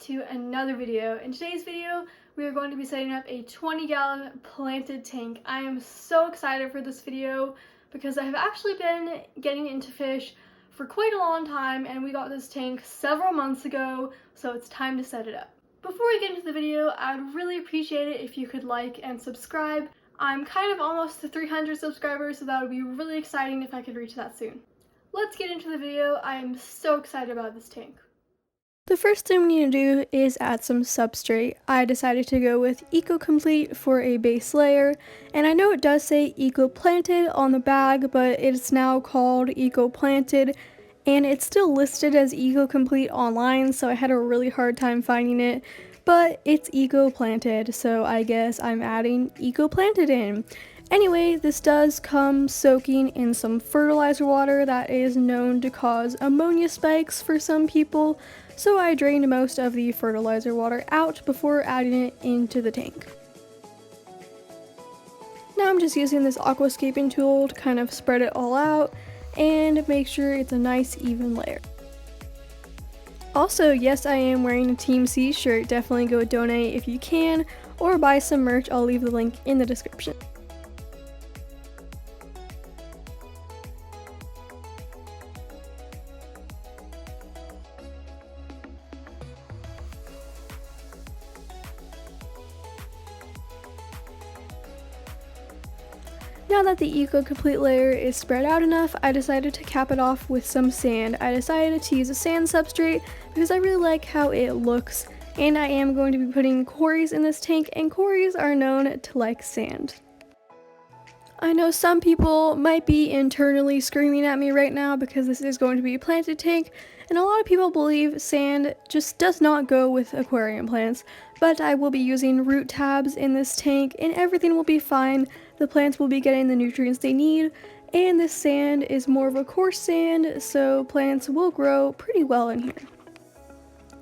to another video. In today's video, we are going to be setting up a 20-gallon planted tank. I am so excited for this video because I have actually been getting into fish for quite a long time, and we got this tank several months ago, so it's time to set it up. Before we get into the video, I would really appreciate it if you could like and subscribe. I'm kind of almost to 300 subscribers, so that would be really exciting if I could reach that soon. Let's get into the video. I am so excited about this tank. The first thing we need to do is add some substrate. I decided to go with Eco Complete for a base layer, and I know it does say Eco Planted on the bag, but it's now called Eco Planted, and it's still listed as Eco Complete online, so I had a really hard time finding it, but it's Eco Planted, so I guess I'm adding Eco Planted in. Anyway, this does come soaking in some fertilizer water that is known to cause ammonia spikes for some people, so I drained most of the fertilizer water out before adding it into the tank. Now I'm just using this aquascaping tool to kind of spread it all out and make sure it's a nice even layer. Also, yes, I am wearing a Team C shirt. Definitely go donate if you can, or buy some merch. I'll leave the link in the description. Now that the Eco Complete layer is spread out enough, I decided to cap it off with some sand. I decided to use a sand substrate because I really like how it looks, and I am going to be putting cories in this tank, and cories are known to like sand. I know some people might be internally screaming at me right now because this is going to be a planted tank, and a lot of people believe sand just does not go with aquarium plants, but I will be using root tabs in this tank and everything will be fine. The plants will be getting the nutrients they need, and this sand is more of a coarse sand, so plants will grow pretty well in here.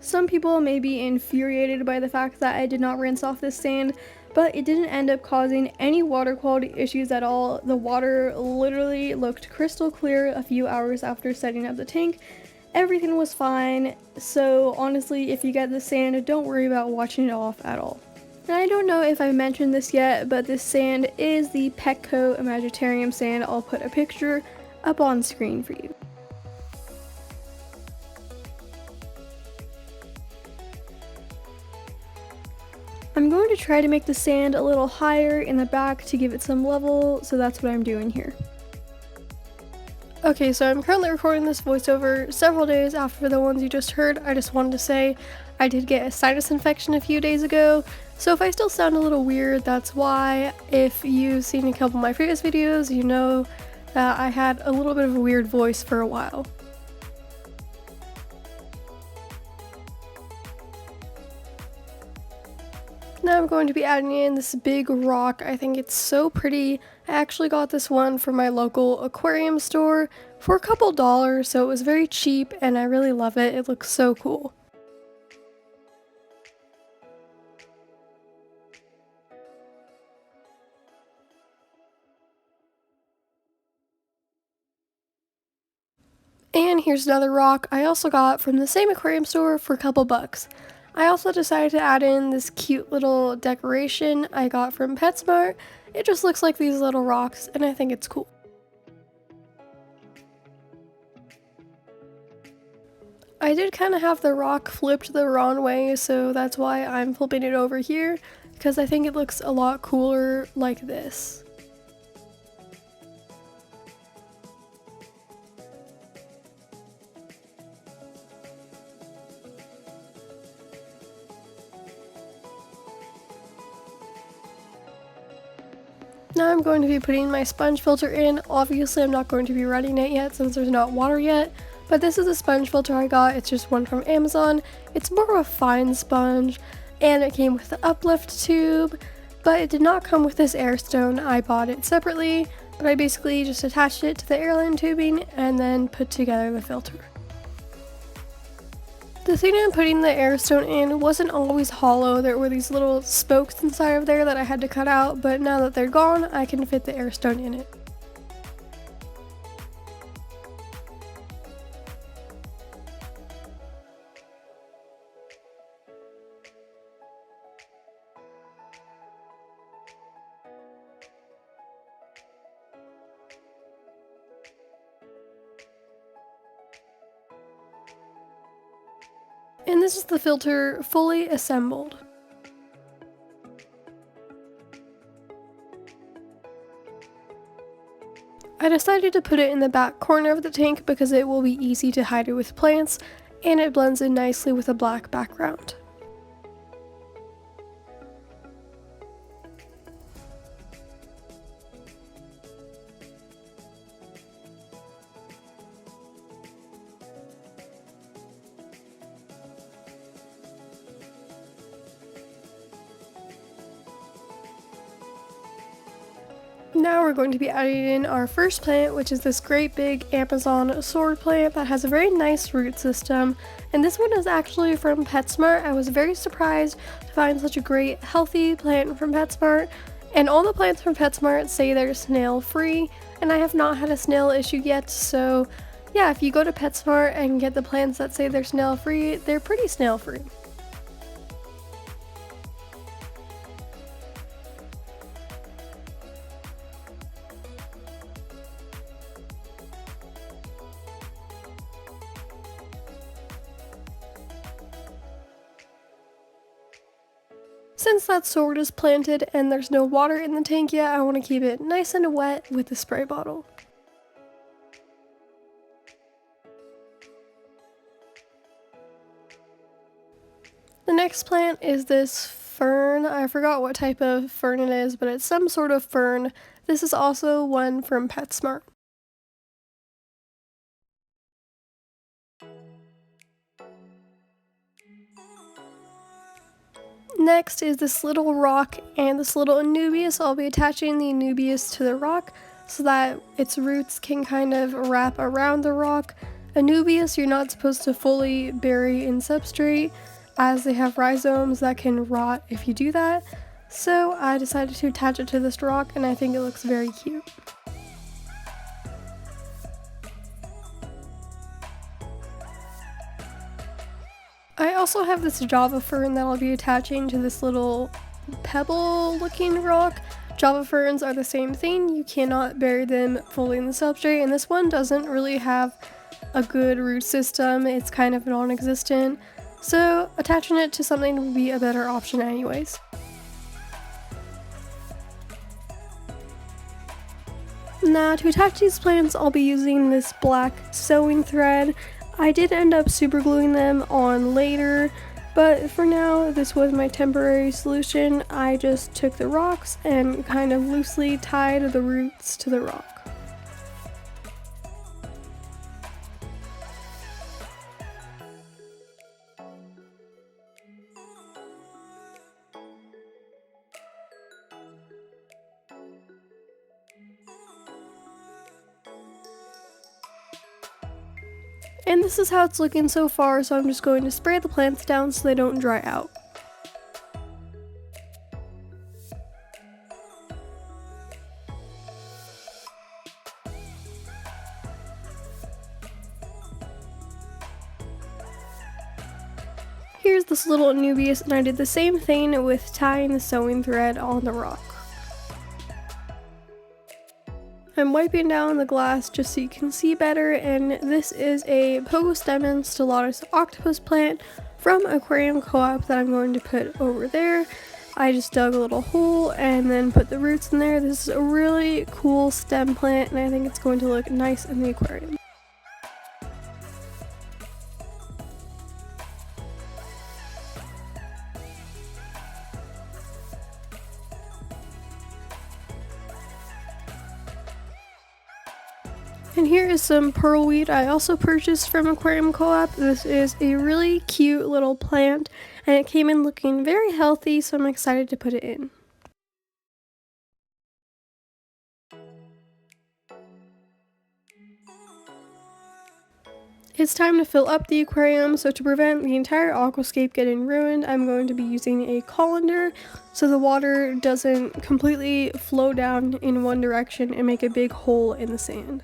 Some people may be infuriated by the fact that I did not rinse off this sand, but it didn't end up causing any water quality issues at all. The water literally looked crystal clear a few hours after setting up the tank. Everything was fine, so honestly, if you get the sand, don't worry about washing it off at all. And I don't know if I mentioned this yet, but this sand is the Petco Imaginarium sand. I'll put a picture up on screen for you. I'm going to try to make the sand a little higher in the back to give it some level, so that's what I'm doing here. Okay, so I'm currently recording this voiceover several days after the ones you just heard. I just wanted to say I did get a sinus infection a few days ago, so if I still sound a little weird, that's why. If you've seen a couple of my previous videos, you know that I had a little bit of a weird voice for a while. Now I'm going to be adding in this big rock. I think it's so pretty. I actually got this one from my local aquarium store for a couple dollars, so it was very cheap and I really love it. It looks so cool. And here's another rock I also got from the same aquarium store for a couple bucks. I also decided to add in this cute little decoration I got from PetSmart. It just looks like these little rocks, and I think it's cool. I did kind of have the rock flipped the wrong way, so that's why I'm flipping it over here, because I think it looks a lot cooler like this. Now I'm going to be putting my sponge filter in. Obviously I'm not going to be running it yet since there's not water yet, but this is a sponge filter I got. It's just one from Amazon. It's more of a fine sponge, and it came with the uplift tube, but it did not come with this air stone. I bought it separately, but I basically just attached it to the airline tubing and then put together the filter. The thing I'm putting the air stone in wasn't always hollow. There were these little spokes inside of there that I had to cut out, but now that they're gone, I can fit the air stone in it. And this is the filter fully assembled. I decided to put it in the back corner of the tank because it will be easy to hide it with plants, and it blends in nicely with a black background. Now we're going to be adding in our first plant, which is this great big Amazon sword plant that has a very nice root system. And this one is actually from PetSmart. I was very surprised to find such a great healthy plant from PetSmart. And all the plants from PetSmart say they're snail free, and I have not had a snail issue yet. So yeah, if you go to PetSmart and get the plants that say they're snail free, they're pretty snail free. Since that sword is planted and there's no water in the tank yet, I want to keep it nice and wet with the spray bottle. The next plant is this fern. I forgot what type of fern it is, but it's some sort of fern. This is also one from PetSmart. Next is this little rock and this little Anubias. I'll be attaching the Anubias to the rock so that its roots can kind of wrap around the rock. Anubias you're not supposed to fully bury in substrate, as they have rhizomes that can rot if you do that. So I decided to attach it to this rock, and I think it looks very cute. I also have this Java fern that I'll be attaching to this little pebble looking rock. Java ferns are the same thing, you cannot bury them fully in the substrate, and this one doesn't really have a good root system, it's kind of non-existent, so attaching it to something would be a better option anyways. Now to attach these plants I'll be using this black sewing thread. I did end up super gluing them on later, but for now this was my temporary solution. I just took the rocks and kind of loosely tied the roots to the rock. And this is how it's looking so far, so I'm just going to spray the plants down so they don't dry out. Here's this little Anubias, and I did the same thing with tying the sewing thread on the rock. I'm wiping down the glass just so you can see better, and this is a Pogostemon stellatus octopus plant from Aquarium Co-op that I'm going to put over there. I just dug a little hole and then put the roots in there. This is a really cool stem plant, and I think it's going to look nice in the aquarium. And here is some pearlweed I also purchased from Aquarium Co-op. This is a really cute little plant, and it came in looking very healthy, so I'm excited to put it in. It's time to fill up the aquarium, so to prevent the entire aquascape getting ruined, I'm going to be using a colander so the water doesn't completely flow down in one direction and make a big hole in the sand.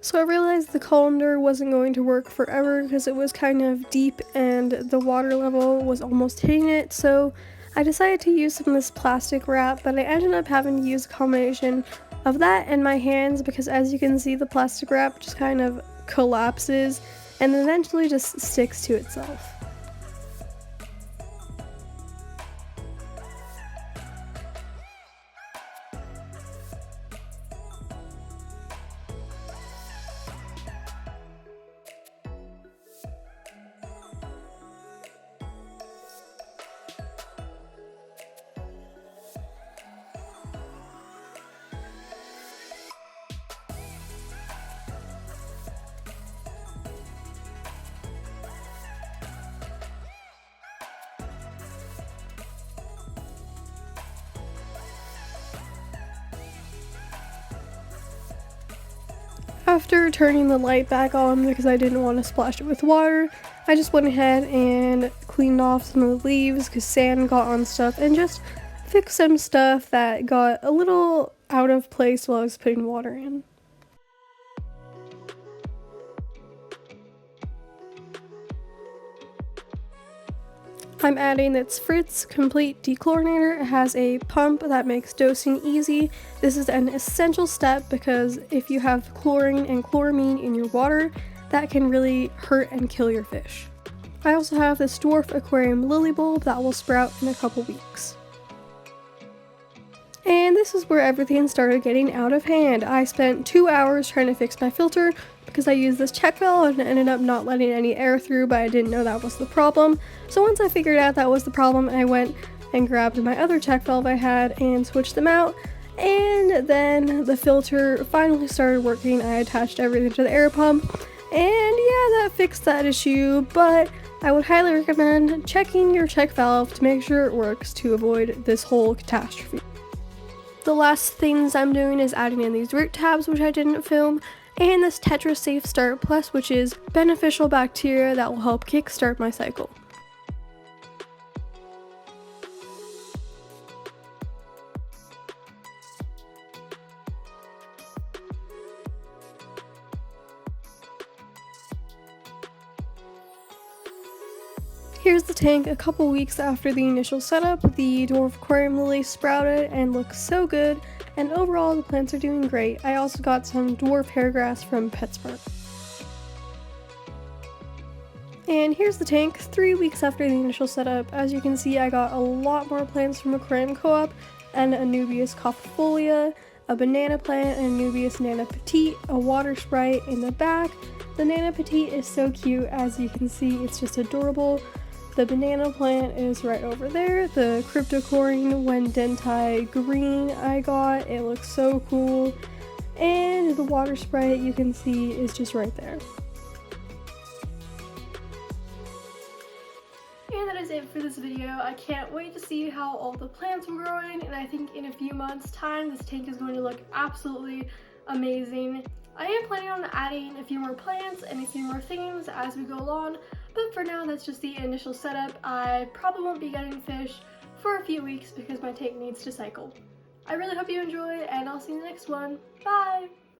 So I realized the colander wasn't going to work forever because it was kind of deep and the water level was almost hitting it, so I decided to use some of this plastic wrap, but I ended up having to use a combination of that and my hands because, as you can see, the plastic wrap just kind of collapses and eventually just sticks to itself. After turning the light back on because I didn't want to splash it with water, I just went ahead and cleaned off some of the leaves because sand got on stuff and just fixed some stuff that got a little out of place while I was putting water in. I'm adding its Fritz Complete Dechlorinator. It has a pump that makes dosing easy. This is an essential step because if you have chlorine and chloramine in your water, that can really hurt and kill your fish. I also have this dwarf aquarium lily bulb that will sprout in a couple weeks. And this is where everything started getting out of hand. I spent 2 hours trying to fix my filter because I used this check valve and ended up not letting any air through, but I didn't know that was the problem. So once I figured out that was the problem, I went and grabbed my other check valve I had and switched them out. And then the filter finally started working. I attached everything to the air pump, and yeah, that fixed that issue, but I would highly recommend checking your check valve to make sure it works to avoid this whole catastrophe. The last things I'm doing is adding in these root tabs, which I didn't film, and this Tetra Safe Start Plus, which is beneficial bacteria that will help kickstart my cycle. Here's the tank a couple weeks after the initial setup. The dwarf aquarium lily sprouted and looks so good, and overall the plants are doing great. I also got some dwarf hairgrass from PetSmart. And here's the tank 3 weeks after the initial setup. As you can see, I got a lot more plants from Aquarium Co-op, and a Nubius copperfolia, a banana plant, and a Nubius nana petite, a water sprite in the back. The nana petite is so cute, as you can see, it's just adorable. The banana plant is right over there. The cryptochlorine Wendenti green I got, it looks so cool. And the water sprite you can see is just right there. And that is it for this video. I can't wait to see how all the plants are growing, and I think in a few months time this tank is going to look absolutely amazing. I am planning on adding a few more plants and a few more things as we go along, but for now that's just the initial setup. I probably won't be getting fish for a few weeks because my tank needs to cycle. I really hope you enjoyed, and I'll see you in the next one. Bye!